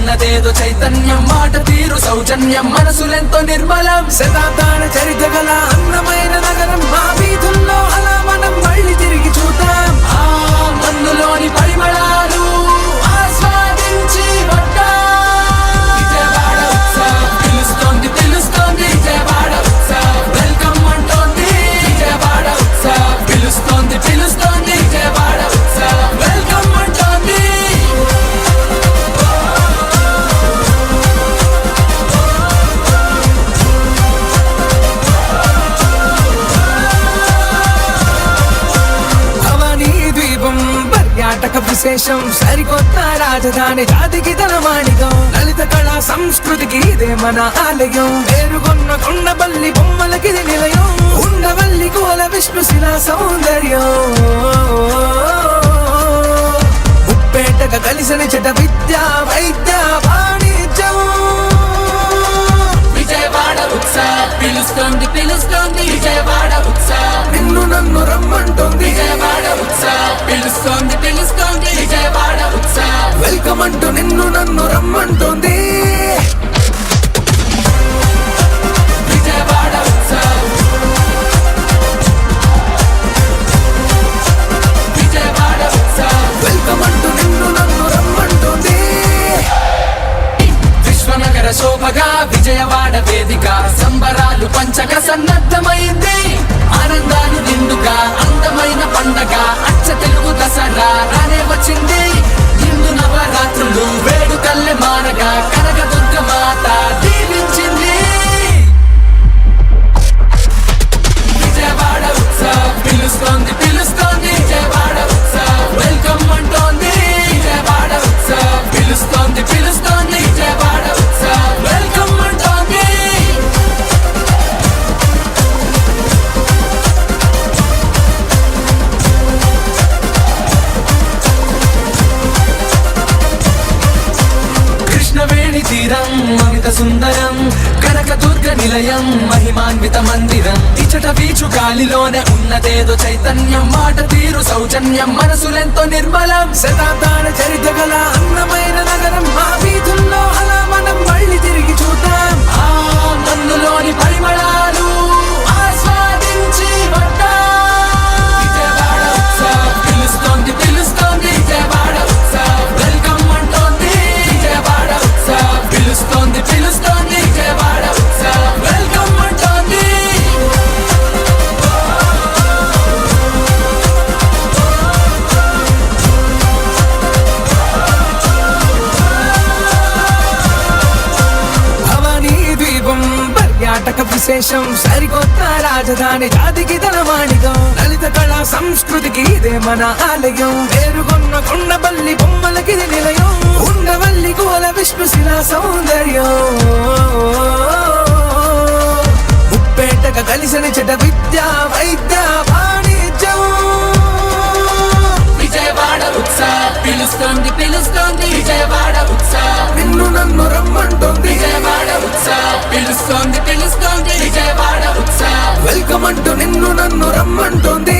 ఉన్నదేదో చైతన్యం, మాట తీరు సౌజన్యం, మనసులెంతో నిర్మలం. శతాబ్దాల చరిత్ర గల అందమైన నగరం, మా వీధుల్లో అలా మనం మళ్ళీ తిరిగి చూద్దాం. ఆ మన్నులోని పరిమళాలు ఆస్వాదించి వద్దాం. విజయవాడ ఉత్సవ్ పిలుస్తోంది పిలుస్తోంది, విజయవాడ ఉత్సవ్ వెల్కమ్ అంటోంది. విజయవాడ ఉత్సవ్ పిలుస్తోంది పిలుస్తోంది, విజయవాడ ఉత్సవ్ వెల్కమ్ అంటోంది. భవానీ ద్వీపం పర్యాటక విశేషం, సరికొత్త రాజధాని జాతికి తన మాణికం. లలిత కళా సంస్కృతికి ఇదే మన ఆలయం, పేరుగొన్న కొండపల్లి బొమ్మలకి నిలయం. ఉండవల్లి కోల విష్ణుశిలా సౌందర్యం, ఉప్పేటగా కలిసిన చెట విద్య వైద్య వాణిజ్యం. విజయవాడ ఉత్సవ్ పిలుస్తోంది పిలుస్తోంది, విజయవాడ ఉత్సవ్ నిన్ను నన్ను రమ్మంటోంది. విజయవాడ ఉత్సవ్ పిలుస్తోంది పిలుస్తోంది, విజయవాడ ఉత్సవ్ వెల్కమ్ అంటూ నిన్ను నన్ను రమ్మంటోంది. విజయవాడ ఉత్సవ్ విజయవాడ ఉత్సవ్ వెల్కమ్ అంటూ నిన్ను నన్ను రమ్మంటోంది. విశ్వనగర శోభగా విజయవాడ వేదిక, సంబరాలు పంచక సన్నద్ధమైంది. ఆనందాలు నిండుగా అందమైన పండగ, అచ్చ తెలుగు దసరా రానే వచ్చింది. హిందూ నవరాత్రులు వేడుకల్లె మారగా, కనకదుర్గ మాత దీవించింది. విజయవాడ ఉత్సవ్ పిలుస్తోంది పిలుస్తోంది, విజయవాడ ఉత్సవ్ వెల్కమ్ అంటోంది. విజయవాడ ఉత్సవ్ పిలుస్తోంది పిలుస్తోంది, విజయవాడ ఉత్సవ్ వెల్కమ్ అంటోంది. కృష్ణవేణి తీరం అమిత సుందరం, కనకదుర్గ నిలయం మహిమాన్విత మందిరం. ఇచ్చట వీచు గాలిలోనే ఉన్నదేదో చైతన్యం, మాట తీరు సౌజన్యం, మనసులెంతో నిర్మలం. శతాబ్దాల చరిత్ర గల అందమైన నగరం, మా వీధుల్లో అలా మనం మళ్ళీ తిరిగి చూద్దాం. ఆ మన్నులోని పరిమళాలు ఆస్వాదించి వద్దాం. విజయవాడ ఉత్సవ్ పిలుస్తోంది పిలుస్తోంది, విజయవాడ ఉత్సవ్ వెల్కమ్ అంటోంది. విజయవాడ ఉత్సవ్ పిలుస్తోంది పిలుస్తోంది, విజయవాడ ఉత్సవ్ వెల్కమ్ అంటోంది. భవానీ ద్వీపం పర్యాటక విశేషం, సరికొత్త రాజధాని జాతికి తన మాణికం. లలిత కళా సంస్కృతికి ఇదే మన ఆలయం, పేరుగొన్న కొండపల్లి బొమ్మలకి నిలయం. ఉండవల్లి కోల విష్ణుశిలా సౌందర్యం, ఉప్పేటగా కలిసిన చెట విద్య వైద్య వాణిజ్యం. విజయవాడ ఉత్సవ్ పిలుస్తోంది పిలుస్తోంది, విజయవాడ ఉత్సవ్ నిన్ను నన్ను రమ్మంటోంది. విజయవాడ ఉత్సవ్ పిలుస్తోంది పిలుస్తోంది, విజయవాడ ఉత్సవ్ వెల్కమ్ అంటూ నిన్ను నన్ను రమ్మంటోంది.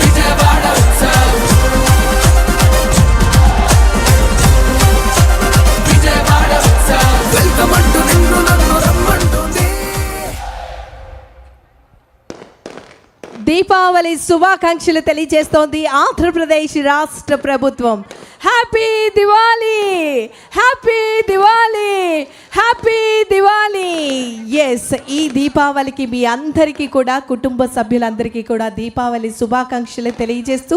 విజయవాడ ఉత్సవ్ విజయవాడ ఉత్సవ్ వెల్కమ్ అంటూ నిన్ను నన్ను రమ్మంటోంది. దీపావళి శుభాకాంక్షలు తెలియజేస్తోంది ఆంధ్రప్రదేశ్ రాష్ట్ర ప్రభుత్వం. Happy Diwali happy Diwali happy Diwali. Yes, ఈ దీపావళికి మీ అందరికీ కూడా, కుటుంబ సభ్యులందరికీ కూడా దీపావళి శుభాకాంక్షలు తెలియజేస్తూ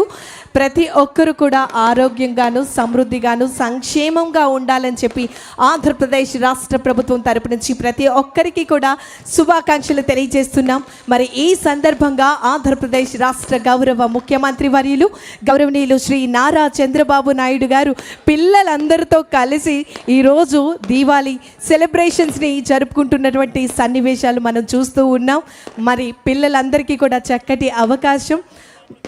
ప్రతి ఒక్కరు కూడా ఆరోగ్యంగాను సమృద్ధిగాను సంక్షేమంగా ఉండాలని చెప్పి ఆంధ్రప్రదేశ్ రాష్ట్ర ప్రభుత్వం తరపు నుంచి ప్రతి ఒక్కరికి కూడా శుభాకాంక్షలు తెలియజేస్తున్నాం. మరి ఈ సందర్భంగా ఆంధ్రప్రదేశ్ రాష్ట్ర గౌరవ ముఖ్యమంత్రి వర్యులు గౌరవనీయులు శ్రీ నారా చంద్రబాబు నాయుడు గారు పిల్లలందరితో కలిసి ఈరోజు దీవాళీ సెలబ్రేషన్స్ని జరుపుకుంటున్నటువంటి సన్నివేశాలు మనం చూస్తూ ఉన్నాం. మరి పిల్లలందరికీ కూడా చక్కటి అవకాశం.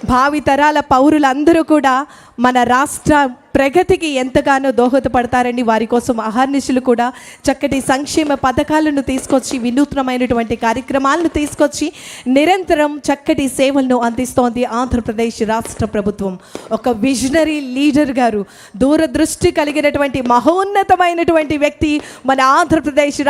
భావి తరాల పౌరులందరూ కూడా మన రాష్ట్ర ప్రగతికి ఎంతగానో దోహదపడతారని వారి కోసం అహర్నిశలు కూడా చక్కటి సంక్షేమ పథకాలను తీసుకొచ్చి వినూత్నమైనటువంటి కార్యక్రమాలను తీసుకొచ్చి నిరంతరం చక్కటి సేవలను అందిస్తోంది ఆంధ్రప్రదేశ్ రాష్ట్ర ప్రభుత్వం. ఒక విజనరీ లీడర్ గారు, దూరదృష్టి కలిగినటువంటి మహోన్నతమైనటువంటి వ్యక్తి మన ఆంధ్రప్రదేశ్ రాష్ట్ర